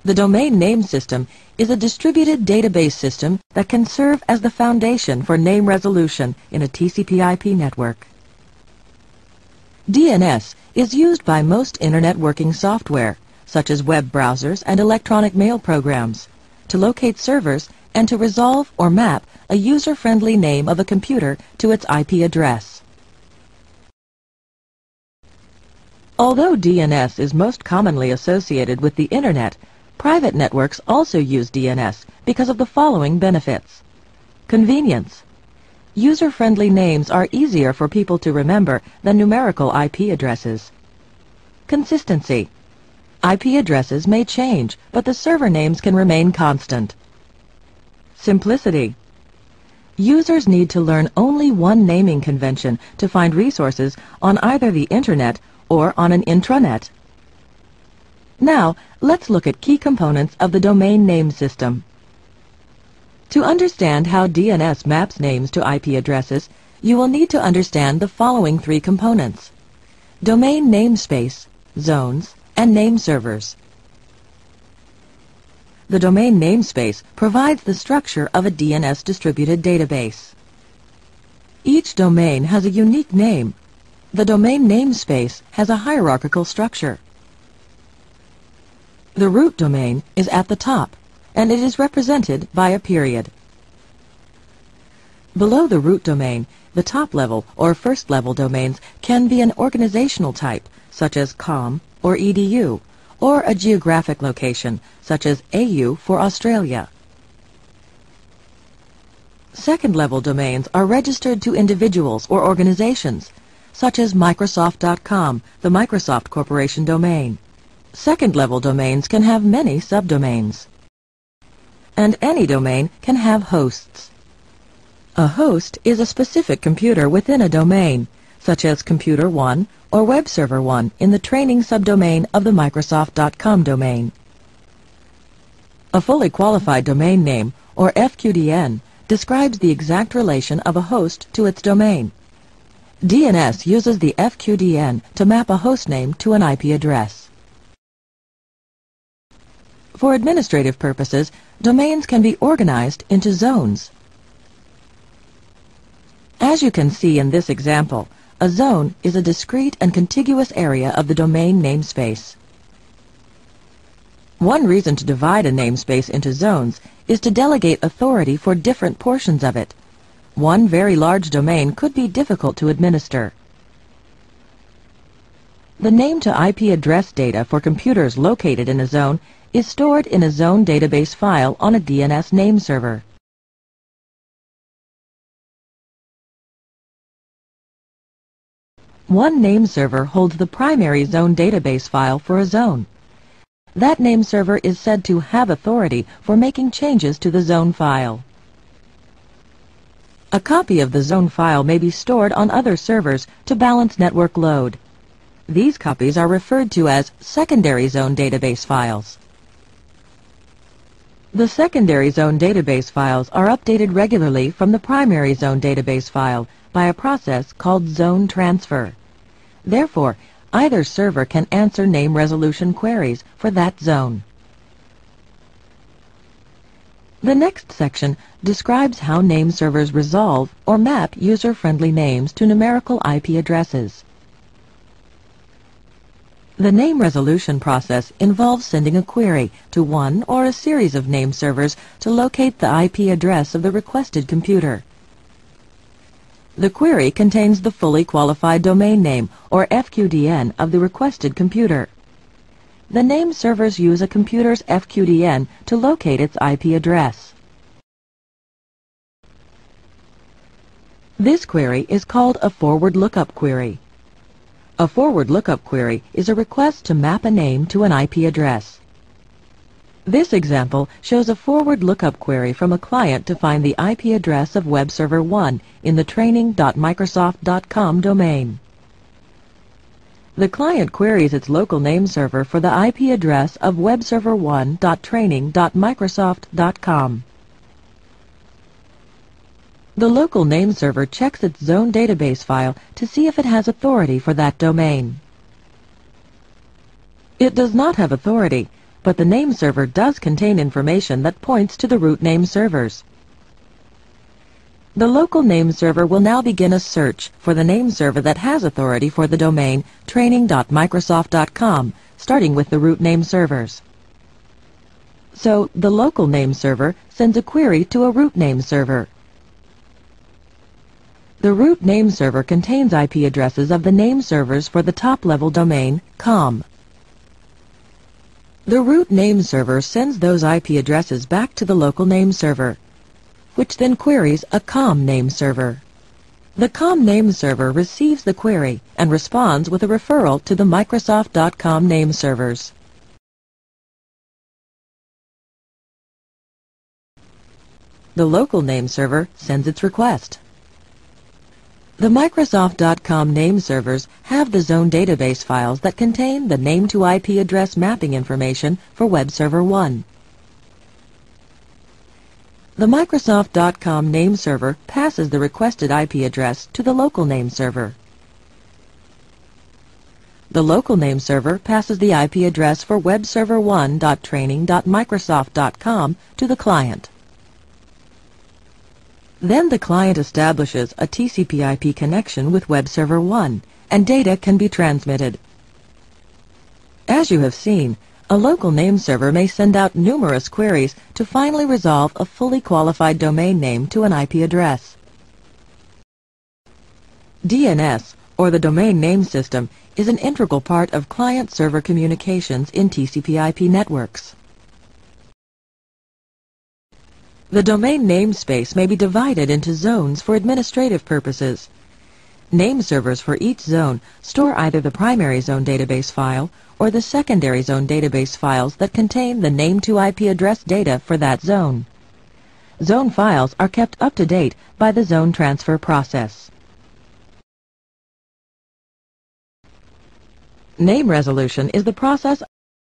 The domain name system is a distributed database system that can serve as the foundation for name resolution in a TCP/IP network. DNS is used by most Internet working software, such as web browsers and electronic mail programs, to locate servers and to resolve or map a user-friendly name of a computer to its IP address. Although DNS is most commonly associated with the Internet, private networks also use DNS because of the following benefits. Convenience. User-friendly names are easier for people to remember than numerical IP addresses. Consistency. IP addresses may change, but the server names can remain constant. Simplicity. Users need to learn only one naming convention to find resources on either the Internet or on an intranet. Now, let's look at key components of the domain name system. To understand how DNS maps names to IP addresses, you will need to understand the following three components: domain namespace, zones, and name servers. The domain namespace provides the structure of a DNS distributed database. Each domain has a unique name. The domain namespace has a hierarchical structure. The root domain is at the top, and it is represented by a period. Below the root domain, the top-level or first-level domains can be an organizational type, such as COM or EDU, or a geographic location, such as AU for Australia. Second-level domains are registered to individuals or organizations, such as Microsoft.com, the Microsoft Corporation domain. Second-level domains can have many subdomains. And any domain can have hosts. A host is a specific computer within a domain, such as Computer 1 or Web Server 1 in the training subdomain of the Microsoft.com domain. A fully qualified domain name, or FQDN, describes the exact relation of a host to its domain. DNS uses the FQDN to map a host name to an IP address. For administrative purposes, domains can be organized into zones. As you can see in this example, a zone is a discrete and contiguous area of the domain namespace. One reason to divide a namespace into zones is to delegate authority for different portions of it. One very large domain could be difficult to administer. The name-to-IP address data for computers located in a zone is stored in a zone database file on a DNS name server. One name server holds the primary zone database file for a zone. That name server is said to have authority for making changes to the zone file. A copy of the zone file may be stored on other servers to balance network load. These copies are referred to as secondary zone database files. The secondary zone database files are updated regularly from the primary zone database file by a process called zone transfer. Therefore, either server can answer name resolution queries for that zone. The next section describes how name servers resolve or map user-friendly names to numerical IP addresses. The name resolution process involves sending a query to one or a series of name servers to locate the IP address of the requested computer. The query contains the fully qualified domain name, or FQDN, of the requested computer. The name servers use a computer's FQDN to locate its IP address. This query is called a forward lookup query. A forward lookup query is a request to map a name to an IP address. This example shows a forward lookup query from a client to find the IP address of Web Server 1 in the training.microsoft.com domain. The client queries its local name server for the IP address of webserver1.training.microsoft.com. The local name server checks its zone database file to see if it has authority for that domain. It does not have authority, but the name server does contain information that points to the root name servers. The local name server will now begin a search for the name server that has authority for the domain training.microsoft.com, starting with the root name servers. So, the local name server sends a query to a root name server. The root name server contains IP addresses of the name servers for the top-level domain, com. The root name server sends those IP addresses back to the local name server, which then queries a com name server. The com name server receives the query and responds with a referral to the Microsoft.com name servers. The local name server sends its request. The Microsoft.com name servers have the zone database files that contain the name-to-IP address mapping information for Web Server 1. The Microsoft.com name server passes the requested IP address to the local name server. The local name server passes the IP address for webserver1.training.microsoft.com to the client. Then the client establishes a TCP/IP connection with Web Server 1, and data can be transmitted. As you have seen, a local name server may send out numerous queries to finally resolve a fully qualified domain name to an IP address. DNS, or the Domain Name System, is an integral part of client-server communications in TCP/IP networks. The domain namespace may be divided into zones for administrative purposes. Name servers for each zone store either the primary zone database file or the secondary zone database files that contain the name-to-IP address data for that zone. Zone files are kept up to date by the zone transfer process. Name resolution is the process